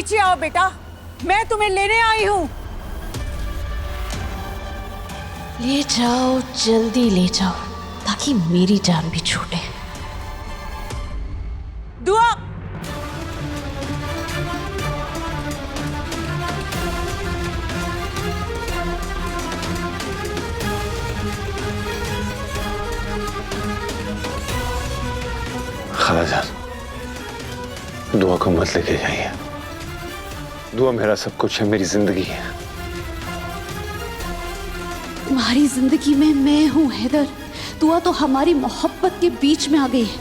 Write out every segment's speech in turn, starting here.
नीचे आओ बेटा, मैं तुम्हें लेने आई हूँ। ले जाओ, जल्दी ले जाओ, ताकि मेरी जान भी छूटे। दुआ, खालाजान, दुआ को मत लेके जाइए। दुआ मेरा सब कुछ है, मेरी जिंदगी है। तुम्हारी जिंदगी में मैं हूँ हैदर। दुआ तो हमारी मोहब्बत के बीच में आ गई है।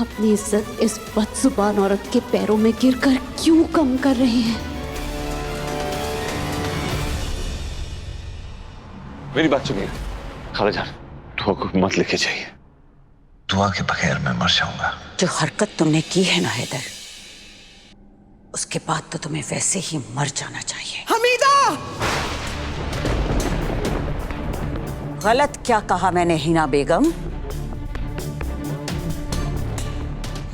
अपनी इज्जत इस बदजुबान औरत के पैरों में गिरकर क्यों कम कर रहे हैं? मेरी बात सुनिए खालाजान, दुआ को मत लेके जाइए। दुआ के बगैर मैं मर जाऊंगा। जो हरकत तुमने की है ना हैदर, उसके बाद तो तुम्हें वैसे ही मर जाना चाहिए। हमीदा! गलत क्या कहा मैंने हिना बेगम?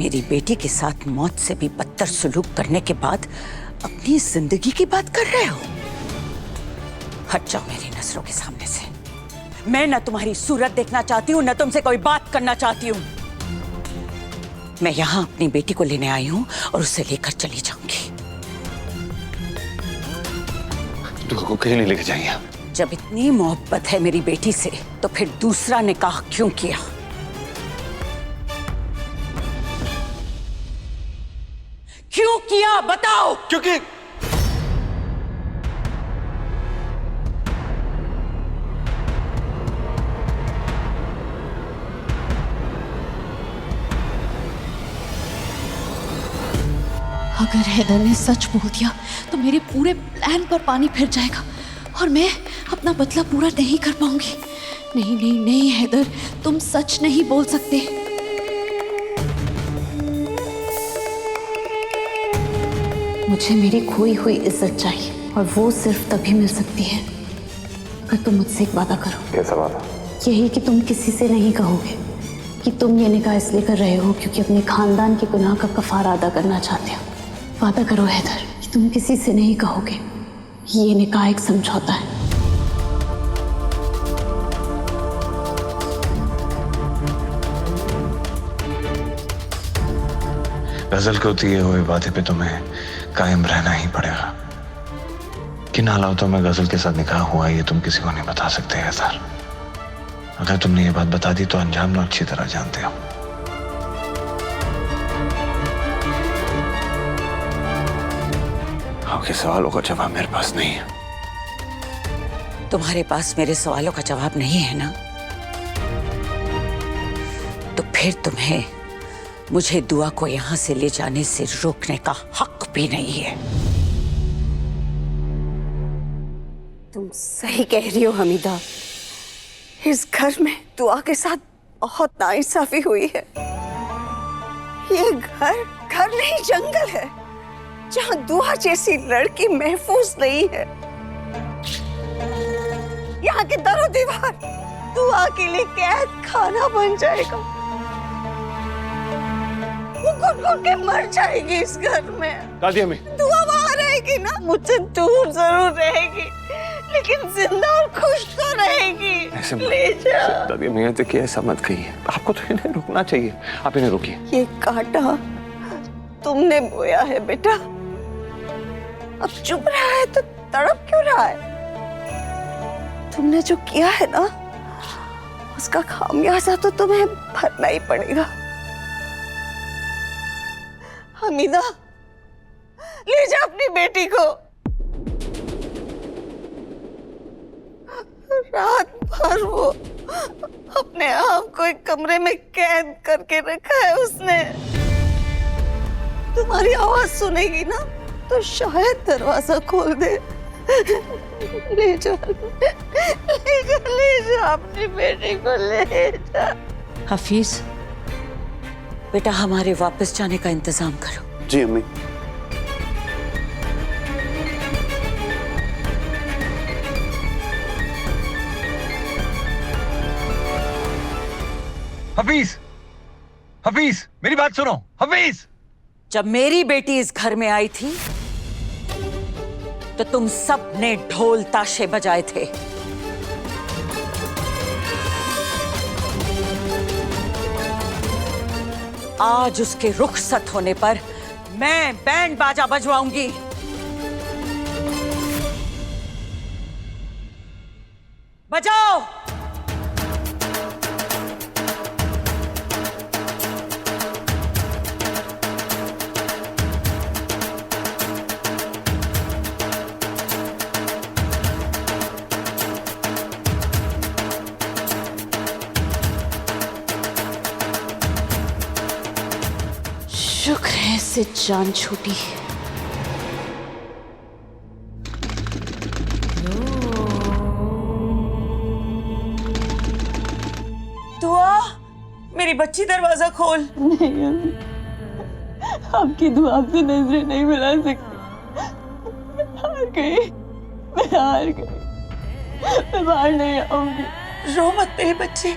मेरी बेटी के साथ मौत से भी बदतर सुलूक करने के बाद अपनी जिंदगी की बात कर रहे हो? हट जाओ मेरी नजरों के सामने से। मैं न तुम्हारी सूरत देखना चाहती हूँ, न तुमसे कोई बात करना चाहती हूँ। मैं यहाँ अपनी बेटी को लेने आई हूँ और उसे लेकर चली जाऊंगी। दुआ को कहीं नहीं लेके जाइए। जब इतनी मोहब्बत है मेरी बेटी से, तो फिर दूसरा निकाह क्यों किया? क्यों किया बताओ? क्योंकि अगर हैदर ने सच बोल दिया तो मेरे पूरे प्लान पर पानी फिर जाएगा और मैं अपना बदला पूरा नहीं कर पाऊंगी। नहीं नहीं नहीं हैदर, तुम सच नहीं बोल सकते। मुझे मेरी खोई हुई इज्जत चाहिए और वो सिर्फ तभी मिल सकती है अगर तुम मुझसे एक वादा करो। कैसा वादा? यही कि तुम किसी से नहीं कहोगे कि तुम ये निकाह इसलिए कर रहे हो क्योंकि अपने खानदान के गुनाह का कफारा अदा करना चाहते हो। वादा करो हैदर कि तुम किसी से नहीं कहोगे। ये निकाह एक समझौता है। गजल को दिए हुए वादे पे तुम्हें कायम रहना ही पड़ेगा। कि ना लाओ तो मैं गजल के साथ निकाह हुआ ये तुम किसी को नहीं बता सकते हैदर। अगर तुमने ये बात बता दी तो अंजाम ना अच्छी तरह जानते हो। आपके सवालों का जवाब मेरे पास नहीं है। तुम्हारे पास मेरे सवालों का जवाब नहीं है ना? तो फिर तुम्हें मुझे दुआ को यहां से ले जाने से रोकने का हक भी नहीं है। तुम सही कह रही हो हमीदा। इस घर में दुआ के साथ बहुत नाइंसाफी हुई है। ये घर नहीं जंगल है जहां दुआ जैसी लड़की महफूज नहीं है। यहाँ के दरो दीवार दुआ के लिए कैद खाना बन जाएगा। वो घुट-घुट के मर जाएगी इस घर में। दादी अम्मी, दुआ वहाँ रहेगी ना, मुझसे दूर जरूर रहेगी लेकिन जिंदा और खुश तो रहेगी। ऐसे ले जा। दादी अम्मी देखिए, ऐसा मत कहिए। आपको तो इन्हें रुकना चाहिए। आप इन्हें रोकिए। ये कांटा तुमने बोया है बेटा। अब चुप रहा है तो तड़प क्यों रहा है? तुमने जो किया है ना, उसका खामियाजा तो तुम्हें भरना ही पड़ेगा। हमीदा, ले जा अपनी बेटी को। रात भर वो अपने आप को एक कमरे में कैद करके रखा है उसने। तुम्हारी आवाज सुनेगी ना तो शायद दरवाजा खोल दे। ले जा, ले जा अपनी बेटी को ले जा। हफीज, बेटा हमारे वापस जाने का इंतजाम करो। जी अम्मी। हफीज, हफीज, मेरी बात सुनो। हफीज, जब मेरी बेटी इस घर में आई थी तो तुम सब ने ढोल ताशे बजाए थे। आज उसके रुखसत होने पर मैं बैंड बाजा बजवाऊंगी। बजाओ। शुक्र है इससे जान छूटी। दुआ, मेरी बच्ची दरवाजा खोल। नहीं अम्मी, आपकी दुआ से नजरें नहीं मिला सकती। हार गई, मैं हार गई। मैं बाहर नहीं आऊंगी। रो मत मेरे बच्चे,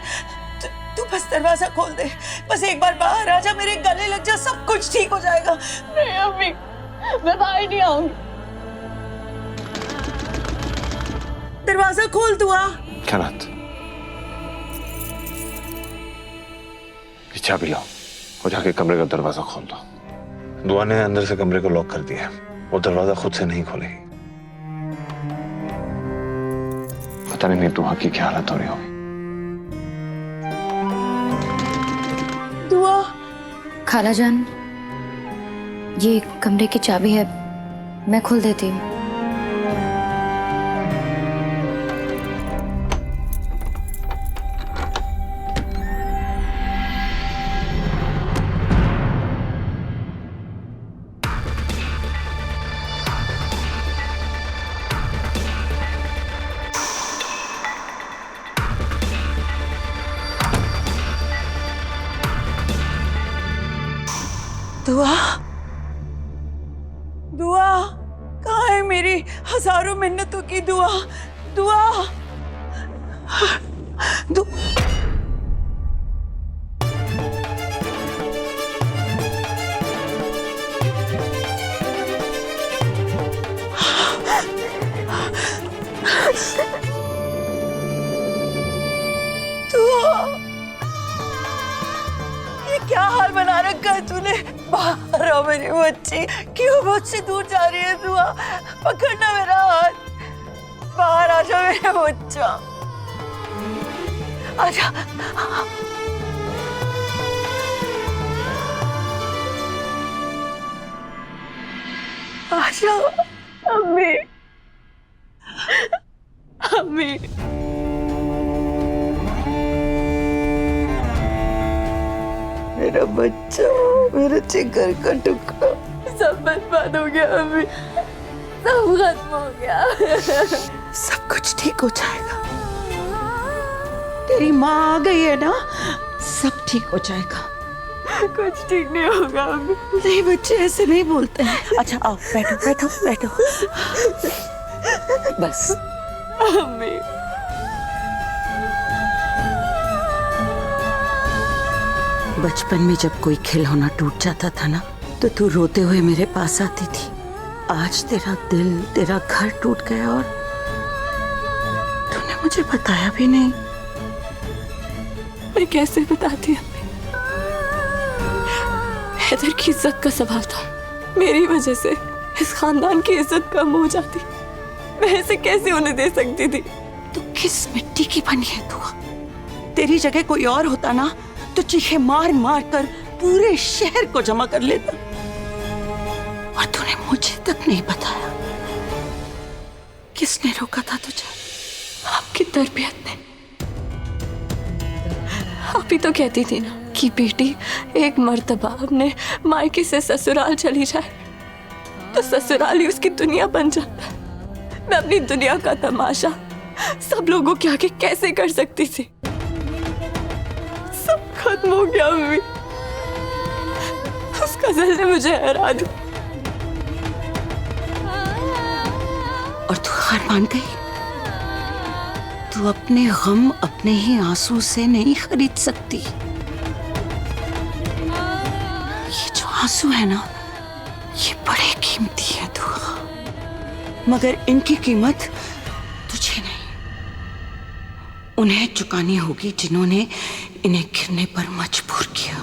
तू बस दरवाजा खोल दे। बस एक बार बाहर आ जा, मेरे गले लग जा, सब कुछ ठीक हो जाएगा। नहीं अम्मी, मैं बाहर नहीं आऊंगी। दरवाजा खोल दुआ। क्या बात? ये चाबी लो और जाके कमरे का दरवाजा खोल दो। दुआ ने अंदर से कमरे को लॉक कर दिया, वो दरवाजा खुद से नहीं खोलेगी। पता नहीं दुआ की क्या हालत हो रही होगी। दुआ, खालाजान, ये कमरे की चाबी है, मैं खोल देती हूँ। दुआ, दुआ, कहाँ है मेरी हजारों मिन्नतों की दुआ? दुआ, क्या हाल बना रखा है तूने? बाहर आओ मेरी बच्ची, क्यों मुझसे दूर जा रही है? दुआ, पकड़ना मेरा हाथ, बाहर आ जा मेरा बच्चा, आजा। आजा अम्मी, अम्मी। मेरा बच्चा, मेरा जिगर का टुकड़ा, सब बर्बाद हो गया अम्मी, सब खत्म हो गया। सब कुछ ठीक हो जाएगा, तेरी माँ आ गई है ना, सब ठीक हो जाएगा। कुछ ठीक नहीं होगा अम्मी। नहीं बच्चे ऐसे नहीं बोलते हैं। अच्छा आओ, बैठो बैठो बैठो, बस। अम्मी, बचपन में जब कोई खिलौना टूट जाता था ना, तो तू रोते हुए मेरे पास आती थी। आज तेरा दिल, तेरा घर टूट गया और तूने मुझे बताया भी नहीं। मैं कैसे बताती अम्मी? हैदर की इज्जत का सवाल था, मेरी वजह से इस खानदान की इज्जत कम हो जाती। मैं ऐसे कैसे उन्हें दे सकती थी? तू किस मिट्टी की बनी है तू? तेरी जगह कोई और होता ना, तो चीखे मार मार कर पूरे शहर को जमा कर लेता, और तूने मुझे तक नहीं बताया। किसने रोका था तुझे? आपकी तरबियत ने। आप ही तो कहती थी ना कि बेटी एक मर्तबा अपने मायके से ससुराल चली जाए तो ससुराल ही उसकी दुनिया बन जाता है। मैं अपनी दुनिया का तमाशा सब लोगों के आगे कैसे कर सकती थी? सब खत्म हो गया अम्मी। उस गजल ने मुझे हरा दिया। और तू हार मान गई? तू अपने गम अपने ही आंसू से नहीं खरीद सकती। ये जो आंसू है ना, ये बड़े कीमती है। मगर इनकी कीमत तुझे नहीं, उन्हें चुकानी होगी जिन्होंने इन्हें गिरने पर मजबूर किया।